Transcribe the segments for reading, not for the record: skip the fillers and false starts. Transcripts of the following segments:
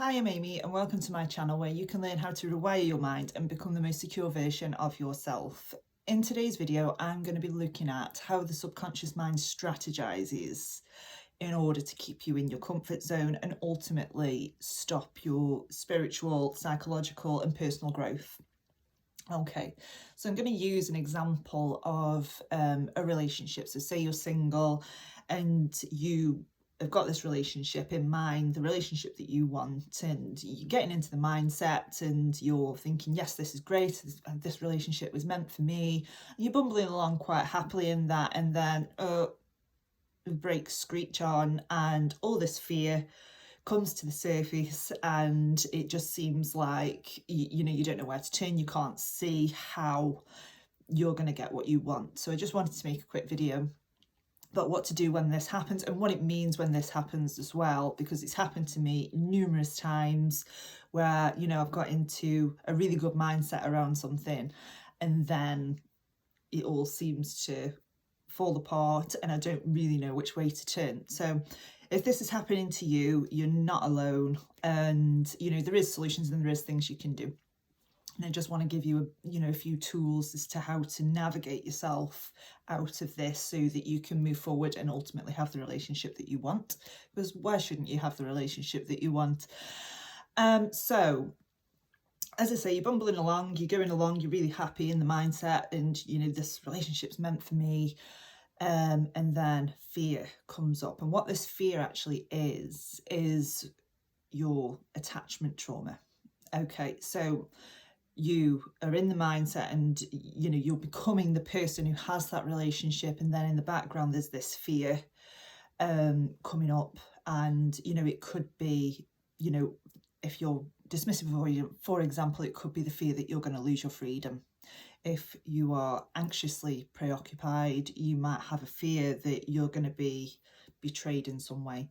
Hi, I'm Amy and welcome to my channel where you can learn how to rewire your mind and become the most secure version of yourself. In today's video, I'm going to be looking at how the subconscious mind strategizes in order to keep you in your comfort zone and ultimately stop your spiritual, psychological and personal growth. Okay, so I'm going to use an example of a relationship. So say you're single and you have got this relationship in mind, the relationship that you want, and you're getting into the mindset and you're thinking, yes, this is great, this relationship was meant for me. And you're bumbling along quite happily in that, and then brakes screech on and all this fear comes to the surface, and it just seems like you don't know where to turn. You can't see how you're going to get what you want. So I just wanted to make a quick video about what to do when this happens and what it means when this happens as well, because it's happened to me numerous times where I've got into a really good mindset around something and then it all seems to fall apart and I don't really know which way to turn. So if this is happening to you, you're not alone, and there is solutions and there is things you can do. And I just want to give you a few tools as to how to navigate yourself out of this so that you can move forward and ultimately have the relationship that you want. Because why shouldn't you have the relationship that you want? So as I say, you're bumbling along, you're going along, you're really happy in the mindset, and this relationship's meant for me. And then fear comes up. And what this fear actually is your attachment trauma. Okay, so you are in the mindset and you're becoming the person who has that relationship, and then in the background there's this fear coming up, and it could be, if you're dismissive of it, for example, it could be the fear that you're going to lose your freedom. If you are anxiously preoccupied, you might have a fear that you're going to be betrayed in some way.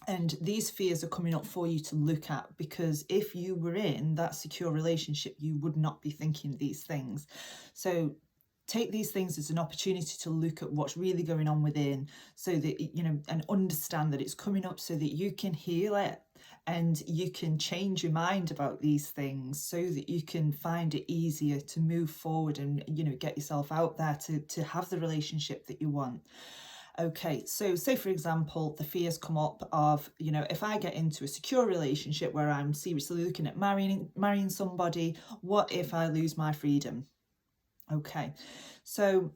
And these fears are coming up for you to look at, because if you were in that secure relationship, you would not be thinking these things. So take these things as an opportunity to look at what's really going on within, so that, and understand that it's coming up so that you can heal it and you can change your mind about these things so that you can find it easier to move forward and, get yourself out there to have the relationship that you want. Okay, so say for example, the fears come up of, if I get into a secure relationship where I'm seriously looking at marrying somebody, what if I lose my freedom? Okay, so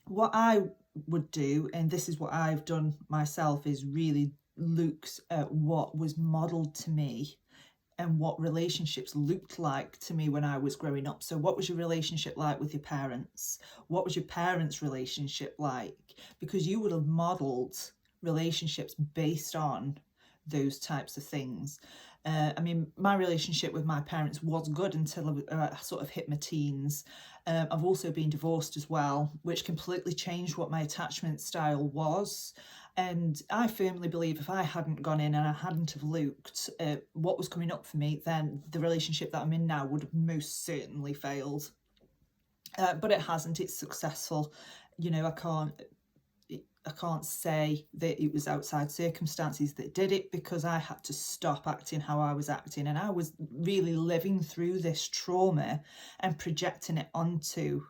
what I would do, and this is what I've done myself, is really look at what was modelled to me and what relationships looked like to me when I was growing up. So what was your relationship like with your parents? What was your parents' relationship like? Because you would have modelled relationships based on those types of things. I mean, my relationship with my parents was good until I sort of hit my teens. I've also been divorced as well, which completely changed what my attachment style was. And I firmly believe if I hadn't gone in and I hadn't have looked at what was coming up for me, then the relationship that I'm in now would have most certainly failed. But it hasn't. It's successful. I can't say that it was outside circumstances that did it, because I had to stop acting how I was acting, and I was really living through this trauma and projecting it onto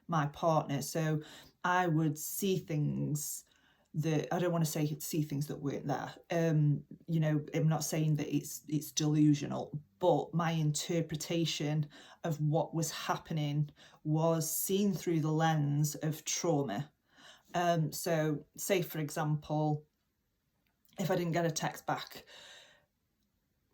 my partner. So I would see things that, I don't want to say see things that weren't there. I'm not saying that it's delusional, but my interpretation of what was happening was seen through the lens of trauma. So say for example, if I didn't get a text back,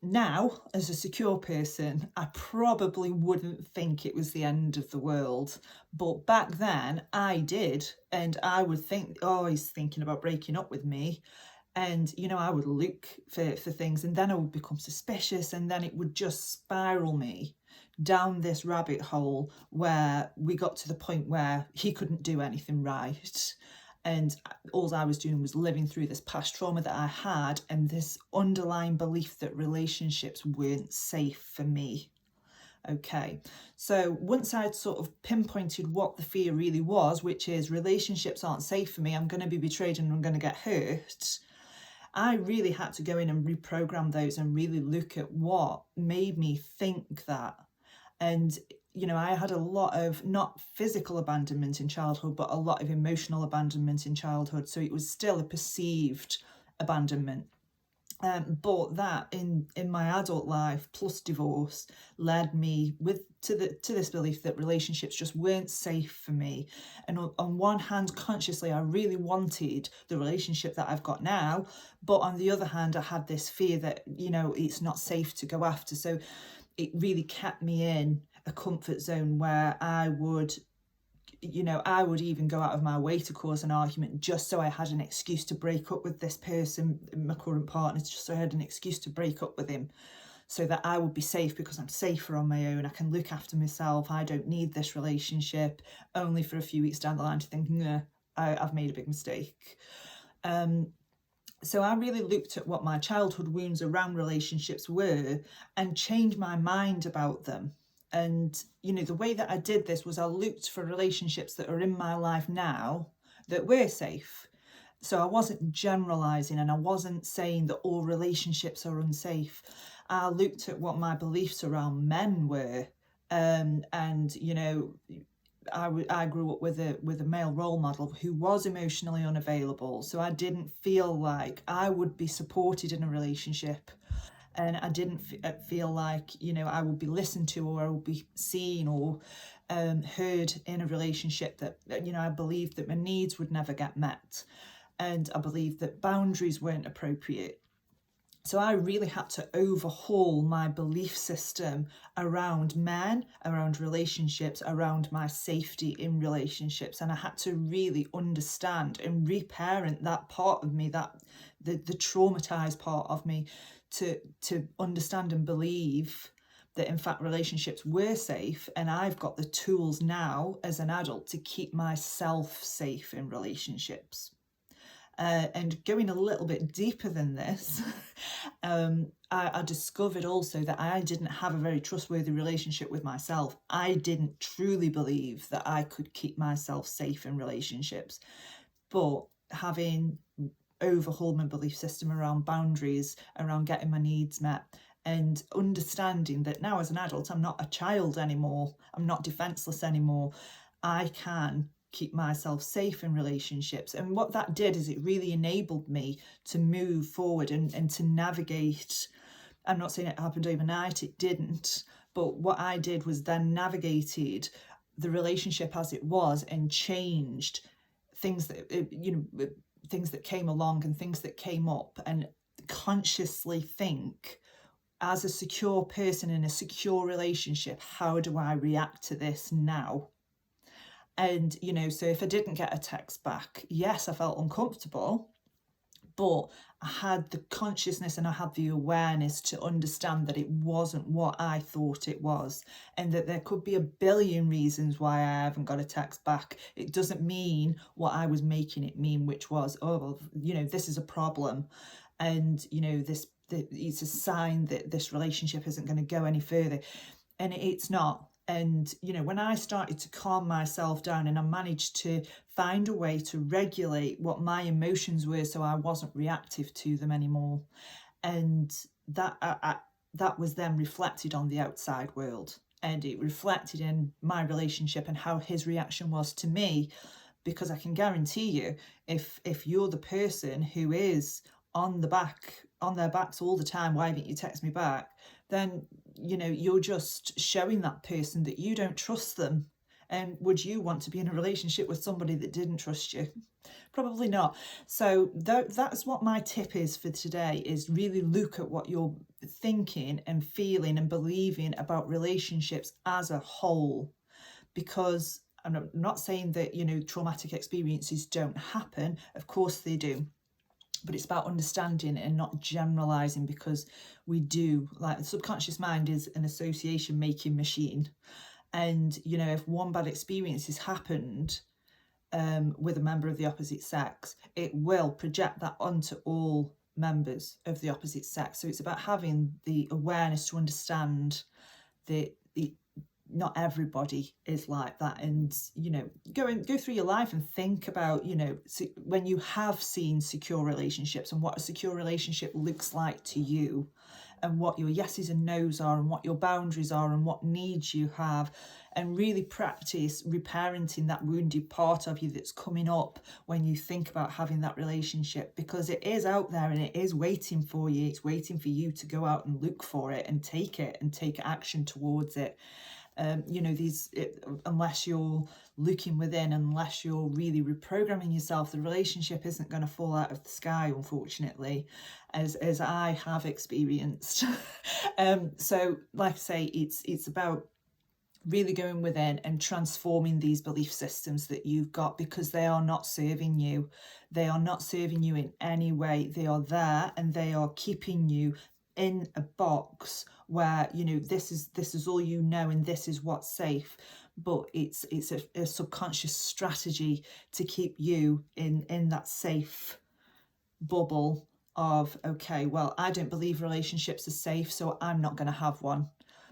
now as a secure person, I probably wouldn't think it was the end of the world, but back then I did, and I would think, oh, he's thinking about breaking up with me. And I would look for things, and then I would become suspicious, and then it would just spiral me down this rabbit hole where we got to the point where he couldn't do anything right, and all I was doing was living through this past trauma that I had, and this underlying belief that relationships weren't safe for me. Okay, so once I'd sort of pinpointed what the fear really was, which is relationships aren't safe for me, I'm going to be betrayed and I'm going to get hurt, I really had to go in and reprogram those and really look at what made me think that. And, I had a lot of not physical abandonment in childhood, but a lot of emotional abandonment in childhood. So it was still a perceived abandonment. But that in my adult life plus divorce led me to this belief that relationships just weren't safe for me. And on one hand, consciously, I really wanted the relationship that I've got now, but on the other hand, I had this fear that it's not safe to go after. So it really kept me in a comfort zone where I would even go out of my way to cause an argument just so I had an excuse to break up with this person, my current partner, just so I had an excuse to break up with him, so that I would be safe because I'm safer on my own. I can look after myself. I don't need this relationship, only for a few weeks down the line to think, nah, I've made a big mistake. So I really looked at what my childhood wounds around relationships were and changed my mind about them. And, the way that I did this was I looked for relationships that are in my life now that were safe. So I wasn't generalizing and I wasn't saying that all relationships are unsafe. I looked at what my beliefs around men were. I grew up with a male role model who was emotionally unavailable. So I didn't feel like I would be supported in a relationship. And I didn't feel like, I would be listened to or I would be seen or heard in a relationship that, I believed that my needs would never get met. And I believed that boundaries weren't appropriate. So I really had to overhaul my belief system around men, around relationships, around my safety in relationships. And I had to really understand and reparent that part of me, that the traumatized part of me, to understand and believe that in fact relationships were safe. And I've got the tools now as an adult to keep myself safe in relationships. And going a little bit deeper than this, I discovered also that I didn't have a very trustworthy relationship with myself. I didn't truly believe that I could keep myself safe in relationships. But having overhauled my belief system around boundaries, around getting my needs met, and understanding that now as an adult, I'm not a child anymore. I'm not defenseless anymore. I can keep myself safe in relationships. And what that did is it really enabled me to move forward and to navigate. I'm not saying it happened overnight, it didn't. But what I did was then navigated the relationship as it was and changed things that, things that came along and things that came up, and consciously think, as a secure person in a secure relationship, how do I react to this now? And, so if I didn't get a text back, yes, I felt uncomfortable, but I had the consciousness and I had the awareness to understand that it wasn't what I thought it was, and that there could be a billion reasons why I haven't got a text back. It doesn't mean what I was making it mean, which was, this is a problem, and, it's a sign that this relationship isn't going to go any further. And it's not. And, when I started to calm myself down and I managed to find a way to regulate what my emotions were so I wasn't reactive to them anymore, and that was then reflected on the outside world, and it reflected in my relationship and how his reaction was to me. Because I can guarantee you, if you're the person who is on their backs all the time, why haven't you text me back, then you're just showing that person that you don't trust them. And would you want to be in a relationship with somebody that didn't trust you? Probably not. So that's what my tip is for today, is really look at what you're thinking and feeling and believing about relationships as a whole. Because I'm not saying that, traumatic experiences don't happen. Of course they do. But it's about understanding and not generalizing, because we do. Like, the subconscious mind is an association making machine. And, if one bad experience has happened with a member of the opposite sex, it will project that onto all members of the opposite sex. So it's about having the awareness to understand the not everybody is like that. And, you know, go through your life and think about, you know, when you have seen secure relationships and what a secure relationship looks like to you, and what your yeses and nos are, and what your boundaries are, and what needs you have, and really practice reparenting that wounded part of you that's coming up when you think about having that relationship, because it is out there and it is waiting for you. It's waiting for you to go out and look for it and take action towards it. You know, unless you're looking within, unless you're really reprogramming yourself, the relationship isn't going to fall out of the sky, unfortunately, as I have experienced. So like I say, it's about really going within and transforming these belief systems that you've got, because they are not serving you. They are not serving you in any way. They are there and they are keeping you in a box where, you know, this is all you know and this is what's safe. But it's a subconscious strategy to keep you in that safe bubble of, okay, well, I don't believe relationships are safe, so I'm not going to have one.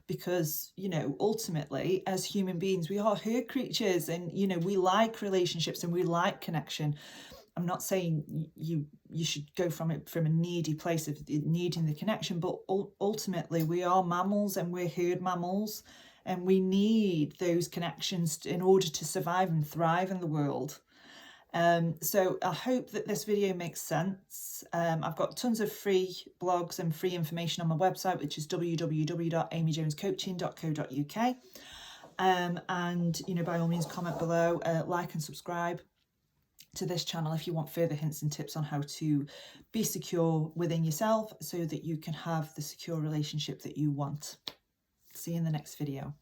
Because, you know, ultimately, as human beings, we are herd creatures, and, you know, we like relationships and we like connection. I'm not saying you should go from a needy place of needing the connection, but ultimately we are mammals and we're herd mammals, and we need those connections in order to survive and thrive in the world. So I hope that this video makes sense. I've got tons of free blogs and free information on my website, which is www.amyjonescoaching.co.uk. And, you know, by all means, comment below, like and subscribe to this channel if you want further hints and tips on how to be secure within yourself so that you can have the secure relationship that you want. See you in the next video.